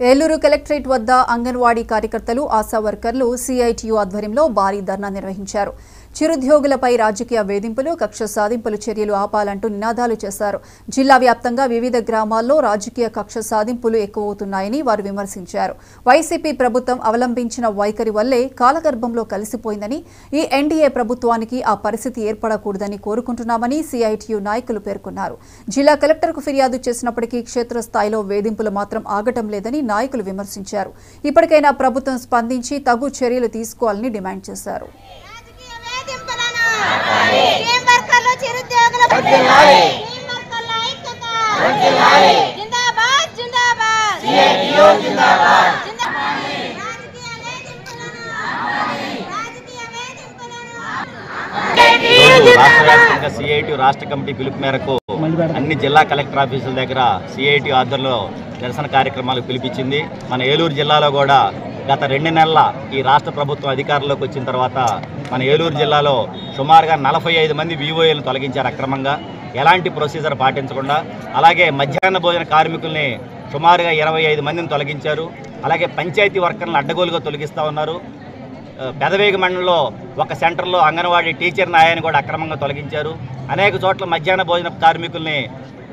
Eluru collectorate వద్ద అంగన్వాడీ కార్యకర్తలు ఆశా వర్కర్లు సిఐటియు ఆధ్వర్యంలో భారీ ధర్నా నిర్వహించారు. చిరుద్యోగులపై రాజకీయ వేధింపులు, కక్ష సాధింపులు చర్యలు ఆపాలంటూ నినాదాలు చేశారు. జిల్లా వ్యాప్తంగా వివిధ గ్రామాల్లో రాజకీయ కక్ష సాధింపులు ఎక్కువవుతున్నాయని వారు విమర్శించారు. వైసీపీ ప్రభుత్వం అవలంబించిన వైఖరి వల్లే కాలగర్భంలో కలిసిపోయిందని, ఈ ఎన్డీఏ ప్రభుత్వానికి ఆ పరిస్థితి ఏర్పడకూడదని కోరుకుంటున్నామని సిఐటియు నాయకులు పేర్కొన్నారు. జిల్లా కలెక్టర్కు ఫిర్యాదు చేసినప్పటికీ క్షేత్రస్థాయిలో వేధింపులు మాత్రం ఆగటం లేదని నాయకులు విమర్శించారు. ఇప్పటికైనా ప్రభుత్వం స్పందించి తగు చర్యలు తీసుకోవాలని డిమాండ్ చేశారు. సిఐటి రాష్ట్ర కమిటీ పిలుపు మేరకు అన్ని జిల్లా కలెక్టర్ ఆఫీసుల దగ్గర సిఐటి ఆధ్వర్యంలో నిరసన కార్యక్రమాలకు పిలిపించింది. మన ఏలూరు జిల్లాలో కూడా గత 2 నెలల ఈ రాష్ట్ర ప్రభుత్వం అధికారంలోకి వచ్చిన తర్వాత మన ఏలూరు జిల్లాలో సుమారుగా 45 మంది వివోఏలను తొలగించారు అక్రమంగా, ఎలాంటి ప్రొసీజర్ పాటించకుండా. అలాగే మధ్యాహ్న భోజన కార్మికుల్ని సుమారుగా 25 మందిని తొలగించారు. అలాగే పంచాయతీ వర్కర్లను అడ్డగోలుగా తొలగిస్తూ ఉన్నారు. పెదవేగి మండలంలో ఒక సెంటర్లో అంగన్వాడీ టీచర్ నాయాన్ని కూడా అక్రమంగా తొలగించారు. అనేక చోట్ల మధ్యాహ్న భోజన కార్మికుల్ని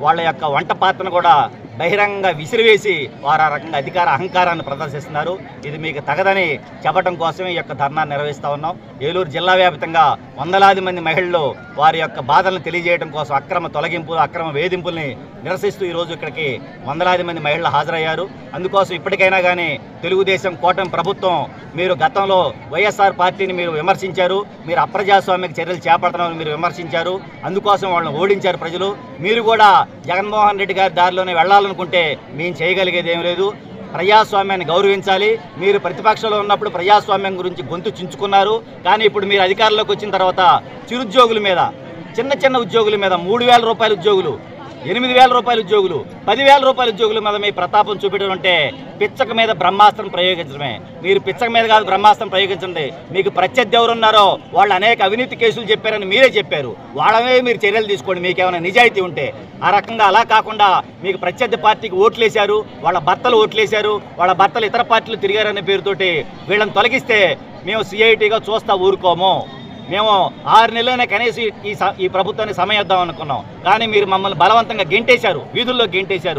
వాళ్ళ యొక్క వంట పాత్రను కూడా బహిరంగంగా విసిరివేసి వారు ఆ రకంగా అధికార అహంకారాన్ని ప్రదర్శిస్తున్నారు. ఇది మీకు తగదని చెప్పడం కోసమే ఈ యొక్క ధర్నా నిర్వహిస్తూ ఉన్నాం. ఏలూరు జిల్లా వ్యాప్తంగా వందలాది మంది మహిళలు వారి యొక్క బాధలను తెలియజేయడం కోసం అక్రమ తొలగింపులు, అక్రమ వేధింపుల్ని నిరసిస్తూ ఈరోజు ఇక్కడికి వందలాది మంది మహిళలు హాజరయ్యారు. అందుకోసం ఇప్పటికైనా కానీ తెలుగుదేశం కూటమి ప్రభుత్వం, మీరు గతంలో వైఎస్ఆర్ పార్టీని మీరు విమర్శించారు, మీరు అప్రజాస్వామిక చర్యలు చేపడుతున్నారని మీరు విమర్శించారు. అందుకోసం వాళ్ళని ఓడించారు ప్రజలు. మీరు కూడా జగన్మోహన్ రెడ్డి గారి దారిలోనే వెళ్ళాలనుకుంటే మేము చేయగలిగేది ఏం లేదు. ప్రజాస్వామ్యాన్ని గౌరవించాలి. మీరు ప్రతిపక్షంలో ఉన్నప్పుడు ప్రజాస్వామ్యం గురించి గొంతు చించుకున్నారు. కానీ ఇప్పుడు మీరు అధికారంలోకి వచ్చిన తర్వాత చిరుద్యోగుల మీద, చిన్న ఉద్యోగుల మీద 3,000 రూపాయల ఉద్యోగులు, 8,000 రూపాయల ఉద్యోగులు, 10,000 రూపాయల ఉద్యోగుల మీద మీ ప్రతాపం చూపించడం అంటే పిచ్చక మీద బ్రహ్మాస్త్రం ప్రయోగించడమే. మీరు పిచ్చక మీద కాదు బ్రహ్మాస్త్రం ప్రయోగించండి. మీకు ప్రత్యర్థి ఎవరున్నారో వాళ్ళు అనేక అవినీతి కేసులు చెప్పారని మీరే చెప్పారు. వాళ్ళమే మీరు చర్యలు తీసుకోండి మీకు ఏమైనా నిజాయితీ ఉంటే. ఆ రకంగా అలా కాకుండా మీకు ప్రత్యర్థి పార్టీకి ఓట్లేశారు, వాళ్ళ భర్తలు ఓట్లేశారు, వాళ్ళ భర్తలు ఇతర పార్టీలు తిరిగారనే పేరుతోటి వీళ్ళని తొలగిస్తే మేము సిఐటిగా చూస్తా ఊరుకోము. మేము 6 నెలలైనా కనీసం ఈ ప్రభుత్వాన్ని సమయం ఇద్దాం అనుకున్నాం. కానీ మీరు మమ్మల్ని బలవంతంగా గెంటేశారు, వీధుల్లో గెంటేశారు.